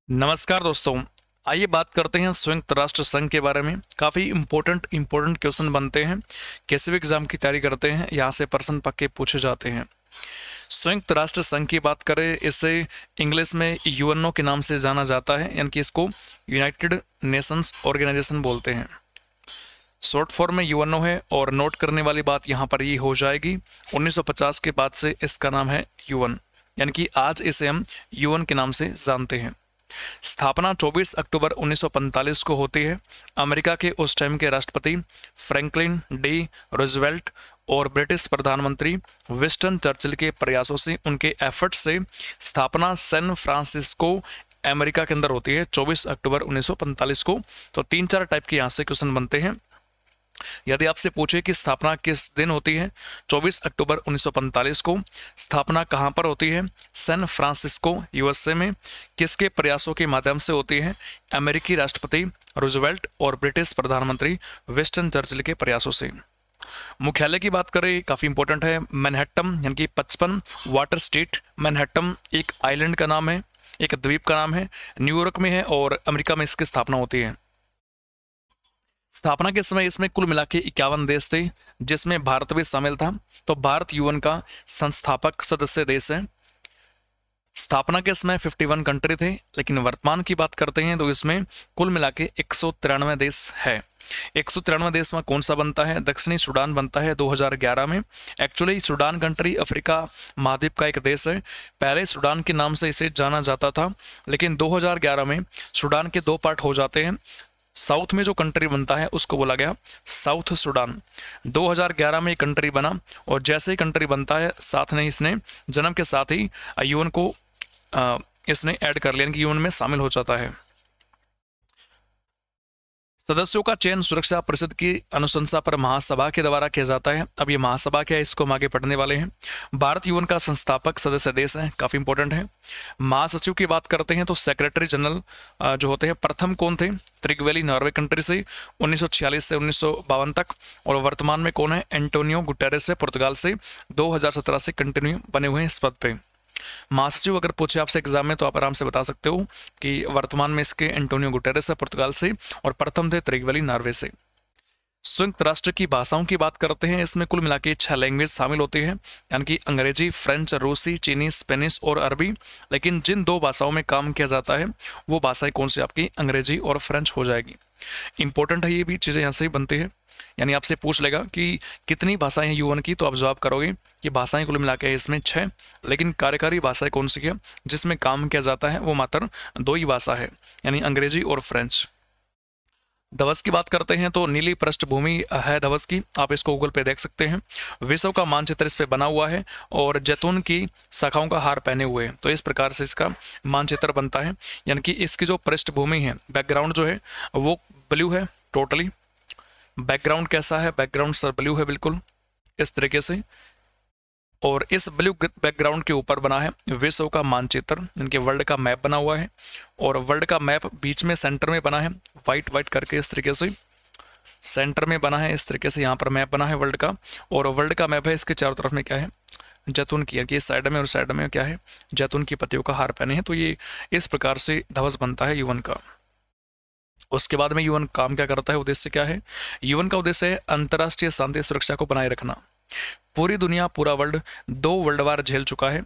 नमस्कार दोस्तों। आइए बात करते हैं संयुक्त राष्ट्र संघ के बारे में। काफ़ी इंपॉर्टेंट क्वेश्चन बनते हैं। कैसे भी एग्जाम की तैयारी करते हैं यहाँ से प्रश्न पक्के पूछे जाते हैं। संयुक्त राष्ट्र संघ की बात करें, इसे इंग्लिश में यूएनओ के नाम से जाना जाता है, यानी कि इसको यूनाइटेड नेशंस ऑर्गेनाइजेशन बोलते हैं। शॉर्ट फॉर्म में यूएनओ है। और नोट करने वाली बात यहाँ पर ये हो जाएगी, 1950 के बाद से इसका नाम है यूएन, यानी कि आज इसे हम यूएन के नाम से जानते हैं। स्थापना 24 अक्टूबर 1945 को होती है। अमेरिका के उस टाइम के राष्ट्रपति फ्रैंकलिन डी रूजवेल्ट और ब्रिटिश प्रधानमंत्री विंस्टन चर्चिल के प्रयासों से, उनके एफर्ट्स से स्थापना सैन फ्रांसिस्को अमेरिका के अंदर होती है 24 अक्टूबर 1945 को। तो 3-4 टाइप के यहाँ से क्वेश्चन बनते हैं। यदि आपसे पूछे कि स्थापना किस दिन होती है, 24 अक्टूबर 1945 को। स्थापना कहाँ पर होती है, सैन फ्रांसिस्को यूएसए में। किसके प्रयासों के माध्यम से होती है, अमेरिकी राष्ट्रपति रूजवेल्ट और ब्रिटिश प्रधानमंत्री विंस्टन चर्चिल के प्रयासों से। मुख्यालय की बात करें, काफी इंपॉर्टेंट है, मैनहट्टन, यानी कि 55 वाटर स्टेट। मैनहट्टन एक आइलैंड का नाम है, एक द्वीप का नाम है, न्यूयॉर्क में है और अमेरिका में इसकी स्थापना होती है। स्थापना के समय इसमें कुल मिला के 51 देश थे, जिसमें भारत भी शामिल था। तो भारत यूएन का संस्थापक सदस्य देश है। स्थापना के समय 51 कंट्री थे, लेकिन वर्तमान की बात करते हैं तो इसमें कुल मिला के 193 देश है। 193 देश में कौन सा बनता है, दक्षिणी सूडान बनता है 2011 में। एक्चुअली सूडान कंट्री अफ्रीका महाद्वीप का एक देश है। पहले सूडान के नाम से इसे जाना जाता था, लेकिन 2011 में सूडान के 2 पार्ट हो जाते हैं। साउथ में जो कंट्री बनता है उसको बोला गया साउथ सूडान। 2011 में कंट्री बना और जैसे ही कंट्री बनता है, साथ में इसने जन्म के साथ ही यूएन को इसने ऐड कर लिया, यूएन में शामिल हो जाता है। सदस्यों का चयन सुरक्षा परिषद की अनुशंसा पर महासभा के द्वारा किया जाता है। अब ये महासभा क्या है, इसको हम आगे पढ़ने वाले हैं। भारत यूएन का संस्थापक सदस्य देश है, काफी इंपॉर्टेंट है। महासचिव की बात करते हैं तो सेक्रेटरी जनरल जो होते हैं, प्रथम कौन थे, त्रिगवेली नॉर्वे कंट्री से 1946 से 1952 तक। और वर्तमान में कौन है, एंटोनियो गुटेरेस है, पुर्तगाल से 2017 से कंटिन्यू बने हुए हैं इस पद पे। महासचिव अगर पूछे आपसे एग्जाम में तो आप आराम से बता सकते हो कि वर्तमान में इसके एंटोनियो गुटेरेस है पुर्तगाल से, और प्रथम थे त्रिगवेली नॉर्वे से। संयुक्त राष्ट्र की भाषाओं की बात करते हैं, इसमें कुल मिला के 6 लैंग्वेज शामिल होती है, यानी कि अंग्रेजी, फ्रेंच, रूसी, चीनी, स्पेनिश और अरबी। लेकिन जिन 2 भाषाओं में काम किया जाता है वो भाषाएं कौन सी, आपकी अंग्रेजी और फ्रेंच हो जाएगी। इंपॉर्टेंट है, ये भी चीजें यहाँ से ही बनती है। यानी आपसे पूछ लेगा कि कितनी भाषाएं हैं यूएन की, तो आप जवाब करोगे कि भाषाएं कुल मिला के इसमें 6, लेकिन कार्यकारी भाषाएं कौन सी है जिसमें काम किया जाता है वो मात्र 2 ही भाषा है, यानी अंग्रेजी और फ्रेंच। ध्वज की बात करते हैं तो नीली पृष्ठभूमि है ध्वज की, आप इसको गूगल पे देख सकते हैं। विश्व का मानचित्र इस पे बना हुआ है और जैतून की शाखाओं का हार पहने हुए हैं। तो इस प्रकार से इसका मानचित्र बनता है, यानी कि इसकी जो पृष्ठभूमि है, बैकग्राउंड जो है वो ब्लू है टोटली। बैकग्राउंड कैसा है, बैकग्राउंड सर ब्लू है बिल्कुल इस तरीके से। और इस ब्लू बैकग्राउंड के ऊपर बना है विश्व का मानचित्र, इनके वर्ल्ड का मैप बना हुआ है। और वर्ल्ड का मैप बीच में सेंटर में बना है, वाइट वाइट करके इस तरीके से सेंटर में बना है, इस तरीके से यहाँ पर मैप बना है वर्ल्ड का। और वर्ल्ड का मैप है, इसके चारों तरफ में क्या है, जैतून की, इस साइड में और साइड में क्या है, जैतून की पत्तियों का हार पहने हैं। तो ये इस प्रकार से ध्वज बनता है यूएन का। उसके बाद में यूएन काम क्या करता है, उद्देश्य क्या है, यूएन का उद्देश्य है अंतर्राष्ट्रीय शांति सुरक्षा को बनाए रखना। पूरी दुनिया, पूरा वर्ल्ड 2 वर्ल्ड वार झेल चुका है।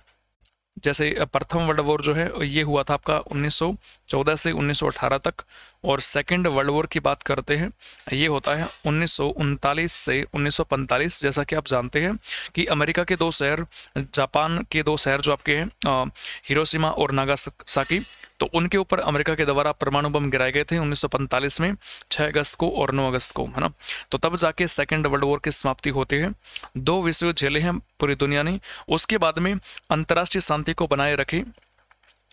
जैसे प्रथम वर्ल्ड वॉर जो है ये हुआ था आपका 1914 से 1918 तक। और सेकंड वर्ल्ड वॉर की बात करते हैं, ये होता है 1939 से 1945। जैसा कि आप जानते हैं कि अमेरिका के 2 शहर, जापान के 2 शहर जो आपके हैं हिरोशिमा और नागासाकी, तो उनके ऊपर अमेरिका के द्वारा परमाणु बम गिराए गए थे 1945 में, 6 अगस्त को और 9 अगस्त को, है ना। तो तब जाके सेकंड वर्ल्ड वॉर की समाप्ति होती है। 2 विश्व युद्ध झेले हैं पूरी दुनिया ने। उसके बाद में अंतर्राष्ट्रीय शांति को बनाए रखे,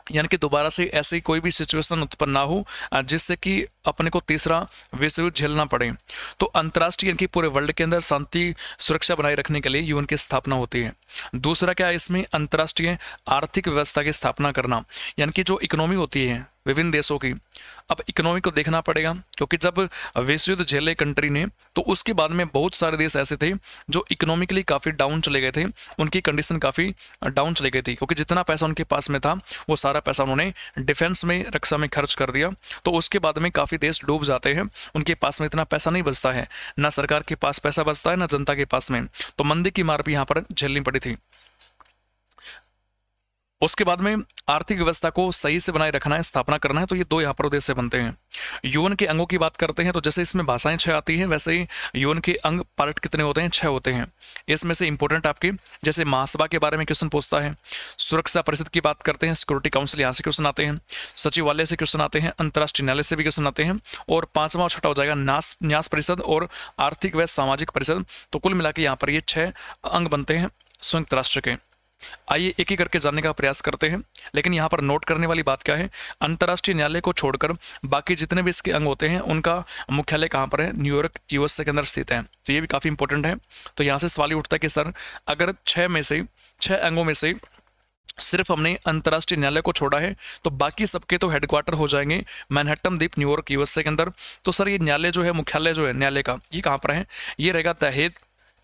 यानी कि दोबारा से ऐसी कोई भी सिचुएशन उत्पन्न ना हो जिससे कि अपने को तीसरा विश्व युद्ध झेलना पड़े। तो अंतर्राष्ट्रीय, यानी कि पूरे वर्ल्ड के अंदर शांति सुरक्षा बनाए रखने के लिए यूएन की स्थापना होती है। दूसरा क्या है, इसमें अंतर्राष्ट्रीय आर्थिक व्यवस्था की स्थापना करना, यानी कि जो इकोनॉमी होती है विभिन्न देशों की। अब इकोनॉमी को देखना पड़ेगा, क्योंकि जब विश्व युद्ध झेले कंट्री ने तो उसके बाद में बहुत सारे देश ऐसे थे जो इकोनॉमिकली काफ़ी डाउन चले गए थे, उनकी कंडीशन काफ़ी डाउन चली गई थी, क्योंकि जितना पैसा उनके पास में था वो सारा पैसा उन्होंने डिफेंस में, रक्षा में खर्च कर दिया। तो उसके बाद में काफ़ी देश डूब जाते हैं, उनके पास में इतना पैसा नहीं बचता है, ना सरकार के पास पैसा बचता है ना जनता के पास में। तो मंदी की मार भी यहाँ पर झेलनी पड़ी थी। उसके बाद में आर्थिक व्यवस्था को सही से बनाए रखना है, स्थापना करना है, तो ये दो यहाँ पर उद्देश्य बनते हैं। यूएन के अंगों की बात करते हैं तो जैसे इसमें भाषाएं 6 आती हैं, वैसे ही यूएन के अंग पार्ट कितने होते हैं? 6 होते हैं। इसमें से इंपॉर्टेंट आपके जैसे महासभा के बारे में क्वेश्चन पूछता है, सुरक्षा परिषद की बात करते हैं, सिक्योरिटी काउंसिल यहाँ से क्वेश्चन आते हैं, सचिवालय से क्वेश्चन आते हैं, अंतर्राष्ट्रीय न्यायालय से भी क्वेश्चन आते हैं, और 5वां और 6वां हो जाएगा न्यास परिषद और आर्थिक व सामाजिक परिषद। तो कुल मिला के यहाँ पर ये 6 अंग बनते हैं संयुक्त राष्ट्र के। आइए एक ही करके जानने का प्रयास करते हैं, लेकिन यहाँ पर नोट करने वाली बात क्या है, अंतर्राष्ट्रीय न्यायालय को छोड़कर बाकी जितने भी इसके अंग होते हैं उनका मुख्यालय कहाँ पर है? न्यूयॉर्क यूएसए के अंदर स्थित है। तो ये भी काफ़ी इंपॉर्टेंट है। तो यहाँ से सवाल उठता है कि सर अगर 6 अंगों में से सिर्फ हमने अंतर्राष्ट्रीय न्यायालय को छोड़ा है तो बाकी सबके तो हेडक्वार्टर हो जाएंगे मैनहट्टन द्वीप न्यूयॉर्क यूएसए के अंदर। तो सर ये न्यायालय जो है, मुख्यालय जो है न्यायालय का, ये कहाँ पर है? ये रहेगा द हेग,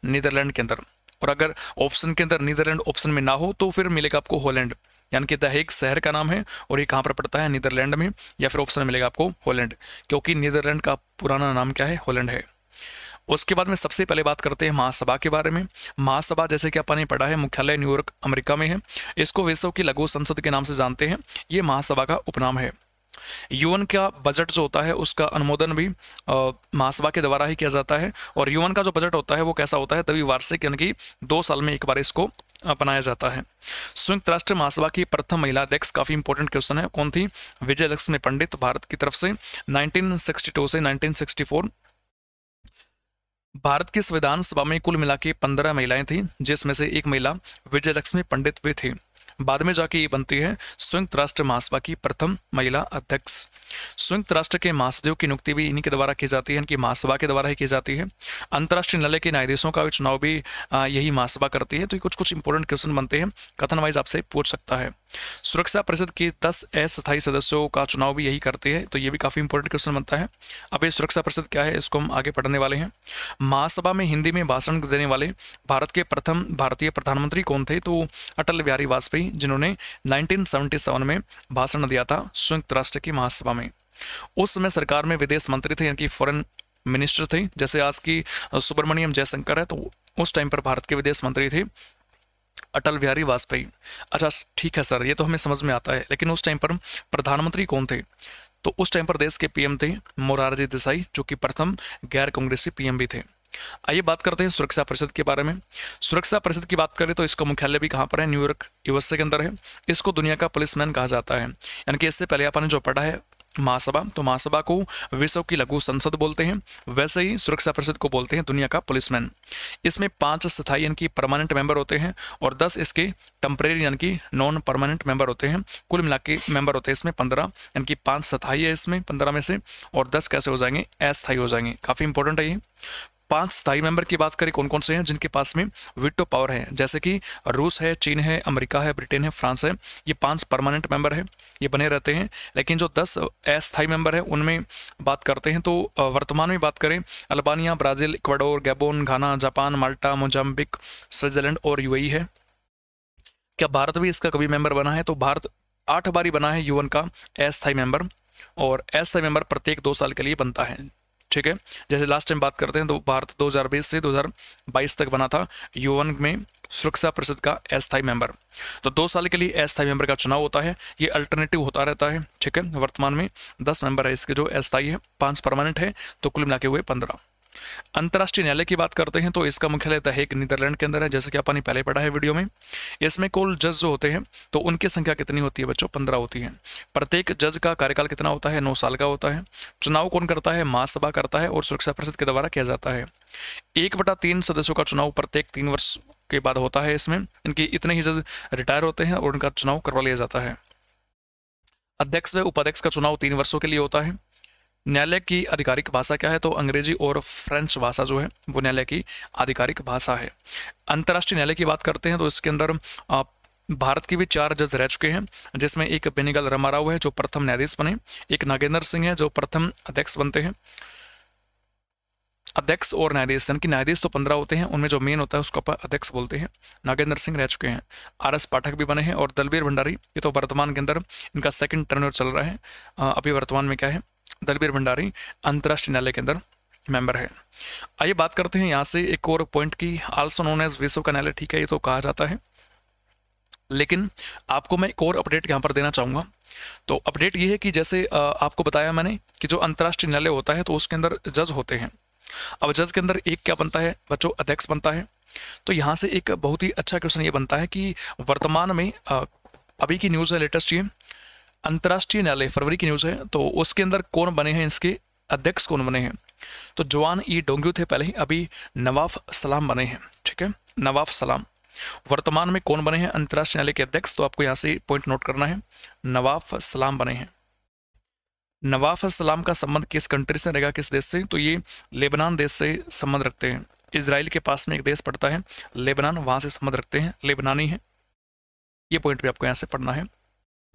नीदरलैंड के अंदर। और अगर ऑप्शन के अंदर नीदरलैंड ऑप्शन में ना हो तो फिर मिलेगा आपको हॉलैंड, यानी कि द हेग शहर का नाम है और ये कहाँ पर पड़ता है? नीदरलैंड में। या फिर ऑप्शन मिलेगा आपको हॉलैंड, क्योंकि नीदरलैंड का पुराना नाम क्या है? हॉलैंड है। उसके बाद में सबसे पहले बात करते हैं महासभा के बारे में। महासभा जैसे कि आपने पढ़ा है मुख्यालय न्यूयॉर्क अमेरिका में है, इसको विश्व की लघु संसद के नाम से जानते हैं, ये महासभा का उपनाम है। यूएन का बजट जो होता है उसका अनुमोदन भी महासभा के द्वारा ही किया जाता है, और यूएन का जो बजट होता है वो कैसा होता है? तभी वार्षिक, यानी कि 2 साल में एक बार इसको अपनाया जाता है। संयुक्त राष्ट्र महासभा की प्रथम महिला अध्यक्ष, काफी इंपॉर्टेंट क्वेश्चन है, कौन थी? विजय लक्ष्मी पंडित, भारत की तरफ से 1962 से 1964। भारत की संविधान सभा में कुल मिला के 15 महिलाएं थी, जिसमें से एक महिला विजय लक्ष्मी पंडित भी थी। बाद में जाके ये बनती है संयुक्त राष्ट्र महासभा की प्रथम महिला अध्यक्ष। संयुक्त राष्ट्र के महासचिव की नियुक्ति भी इन्हीं के द्वारा की जाती है, इनकी महासभा के द्वारा ही की जाती है। अंतर्राष्ट्रीय न्यायालय के न्यायाधीशों का भी चुनाव भी यही महासभा करती है। तो ये कुछ इंपॉर्टेंट क्वेश्चन बनते हैं, कथन वाइज आपसे पूछ सकता है। सुरक्षा परिषद के 10 अस्थायी सदस्यों का चुनाव भी यही करते हैं, तो ये भी काफी इंपॉर्टेंट क्वेश्चन बनता है। अब ये सुरक्षा परिषद क्या है, इसको हम आगे पढ़ने वाले हैं। महासभा में हिंदी में भाषण देने वाले भारत के प्रथम भारतीय प्रधानमंत्री कौन थे? तो अटल बिहारी वाजपेयी, जिन्होंने 1977 में भाषण दिया था संयुक्त राष्ट्र की महासभा में। उस समय सरकार में विदेश मंत्री थे, यानी कि फॉरेन मिनिस्टर थे, जैसे आज की सुब्रमण्यम जयशंकर है, तो उस टाइम पर भारत के विदेश मंत्री थे अटल बिहारी वाजपेयी। अच्छा ठीक है सर, ये तो हमें समझ में आता है, लेकिन उस टाइम पर प्रधानमंत्री कौन थे? तो उस टाइम पर देश के पीएम थे मोरारजी देसाई, जो कि प्रथम गैर कांग्रेसी पीएम भी थे। आइए बात करते हैं सुरक्षा परिषद के बारे में। सुरक्षा परिषद की बात करें तो इसका मुख्यालय भी कहाँ पर है? न्यूयॉर्क यूएसए के अंदर है। इसको दुनिया का पुलिसमैन कहा जाता है, यानी कि इससे पहले आपने जो पढ़ा है महासभा, तो महासभा को विश्व की लघु संसद बोलते हैं, वैसे ही सुरक्षा परिषद को बोलते हैं दुनिया का पुलिसमैन। इसमें 5 स्थायी यानी कि परमानेंट मेंबर होते हैं और 10 इसके टेम्परेरी यानी कि नॉन परमानेंट मेंबर होते हैं। कुल मिला के मेंबर होते हैं इसमें 15, यानी कि 5 स्थायी है इसमें 15 में से, और 10 कैसे हो जाएंगे? अस्थायी हो जाएंगे। काफी इंपॉर्टेंट है ये। 5 स्थायी मेंबर की बात करें कौन कौन से हैं जिनके पास में वीटो पावर है, जैसे कि रूस है, चीन है, अमेरिका है, ब्रिटेन है, फ्रांस है। ये 5 परमानेंट मेंबर है, ये बने रहते हैं। लेकिन जो 10 अस्थायी मेंबर है उनमें बात करते हैं तो वर्तमान में बात करें अल्बानिया, ब्राजील, इक्वाडोर, गैबोन, घाना, जापान, माल्टा, मोजाम्बिक, स्विट्जरलैंड और यूएई है। क्या भारत भी इसका कभी मेंबर बना है? तो भारत 8 बारी बना है यूएन का अस्थायी मेंबर, और अस्थायी मेंबर प्रत्येक 2 साल के लिए बनता है। ठीक है, जैसे लास्ट टाइम बात करते हैं तो भारत 2020 से 2022 तक बना था यूएन में सुरक्षा परिषद का अस्थायी मेंबर। तो 2 साल के लिए अस्थायी मेंबर का चुनाव होता है, ये अल्टरनेटिव होता रहता है। ठीक है, वर्तमान में 10 मेंबर है इसके जो अस्थायी है, 5 परमानेंट है, तो कुल मिला के हुए 15। अंतर्राष्ट्रीय न्यायालय की बात करते हैं तो इसका मुख्यालय द हेग नीदरलैंड के अंदर है, जैसे कि आपने पहले पढ़ा है वीडियो में। इसमें कुल जज जो होते हैं तो उनकी संख्या कितनी होती है बच्चों? 15 होती है। प्रत्येक जज का कार्यकाल कितना होता है? 9 साल का होता है। चुनाव कौन करता है? महासभा करता है और सुरक्षा परिषद के द्वारा किया जाता है। 1/3 सदस्यों का चुनाव प्रत्येक 3 वर्ष के बाद होता है। इसमें इनके इतने ही जज रिटायर होते हैं और उनका चुनाव करवा लिया जाता है। अध्यक्ष व उपाध्यक्ष का चुनाव 3 वर्षों के लिए होता है। न्यायालय की आधिकारिक भाषा क्या है? तो अंग्रेजी और फ्रेंच भाषा जो है वो न्यायालय की आधिकारिक भाषा है। अंतर्राष्ट्रीय न्यायालय की बात करते हैं तो इसके अंदर भारत के भी 4 जज रह चुके हैं, जिसमें एक बेनीगल रामाराव है जो प्रथम न्यायाधीश बने, एक नागेंद्र सिंह है जो प्रथम अध्यक्ष बनते हैं। अध्यक्ष और न्यायाधीश, यानी कि न्यायाधीश तो 15 होते हैं, उनमें जो मेन होता है उसको अपन अध्यक्ष बोलते हैं। नागेंद्र सिंह रह चुके हैं। RS पाठक भी बने हैं, और दलबीर भंडारी, ये तो वर्तमान के अंदर इनका सेकंड टर्नर चल रहा है। अभी वर्तमान में क्या है, दलबीर भंडारी अंतर्राष्ट्रीय न्यायालय के अंदर मेंबर है। आइए बात करते हैं यहाँ से एक और पॉइंट की, आल्सो नोन एज विश्व का न्यायालय, ठीक है, ये तो कहा जाता है, लेकिन आपको मैं एक और अपडेट यहाँ पर देना चाहूँगा। तो अपडेट ये है कि जैसे आपको बताया मैंने कि जो अंतर्राष्ट्रीय न्यायालय होता है तो उसके अंदर जज होते हैं। अब जज के अंदर एक क्या बनता है बच्चों, अध्यक्ष बनता है। तो यहाँ से एक बहुत ही अच्छा क्वेश्चन ये बनता है कि वर्तमान में अभी की न्यूज़ है लेटेस्ट, ये अंतर्राष्ट्रीय न्यायालय फरवरी की न्यूज़ है, तो उसके अंदर कौन बने हैं, इसके अध्यक्ष कौन बने हैं। तो जुआन ई डोंग्यू थे पहले ही, अभी नवाफ सलाम बने हैं, ठीक है, नवाफ सलाम वर्तमान में कौन बने हैं अंतर्राष्ट्रीय न्यायालय के अध्यक्ष। तो आपको यहाँ से पॉइंट नोट करना है, नवाफ सलाम बने हैं। नवाफ सलाम का संबंध किस कंट्री से रहेगा, किस देश से, तो ये लेबनान देश से संबंध रखते हैं। इजराइल के पास में एक देश पड़ता है लेबनान, वहां से संबंध रखते हैं, लेबनानी है। ये पॉइंट भी आपको यहाँ से पढ़ना है,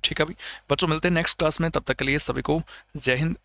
ठीक है। अभी बच्चों मिलते हैं नेक्स्ट क्लास में, तब तक के लिए सभी को जय हिंद,